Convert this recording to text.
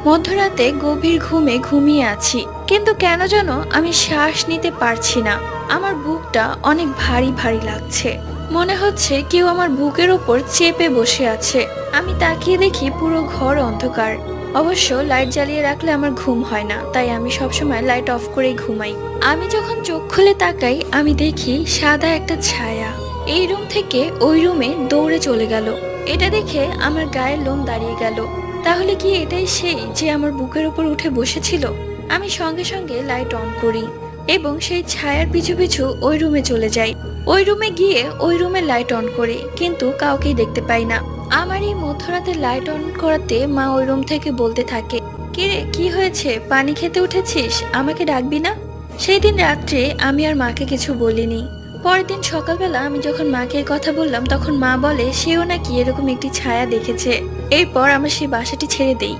মধ্যরাতে গভীর ঘুমে ঘুমিয়ে আছি, কিন্তু কেন যেন আমি শ্বাস নিতে পারছি না। আমার বুকটা অনেক ভারী ভারী লাগছে। মনে হচ্ছে কেউ আমার বুকের ওপর চেপে বসে আছে। আমি তাকিয়ে দেখি পুরো ঘর অন্ধকার। অবশ্য লাইট জ্বালিয়ে রাখলে আমার ঘুম হয় না, তাই আমি সবসময় লাইট অফ করেই ঘুমাই। আমি যখন চোখ খুলে তাকাই, আমি দেখি সাদা একটা ছায়া এই রুম থেকে ওই রুমে দৌড়ে চলে গেল। এটা দেখে আমার গায়ের লোম দাঁড়িয়ে গেল। তাহলে কি এটাই সেই যে আমার বুকের উপর উঠে বসেছিল? আমি সঙ্গে সঙ্গে লাইট অন করি এবং সেই ছায়ার পিছু পিছু ওই রুমে চলে যাই। ওই রুমে গিয়ে ওই রুমে লাইট অন করি, কিন্তু কাউকেই দেখতে পাই না। আমার এই মধ্যরাতে লাইট অন করাতে মা ওই রুম থেকে বলতে থাকে, কিরে কি হয়েছে, পানি খেতে উঠেছিস, আমাকে ডাকবি না? সেই দিন রাত্রে আমি আর মাকে কিছু বলিনি। পরের দিন সকালবেলা আমি যখন মাকে এই কথা বললাম, তখন মা বলে সেও নাকি এরকম একটি ছায়া দেখেছে। এরপর আমরা সেই বাসাটি ছেড়ে দেই।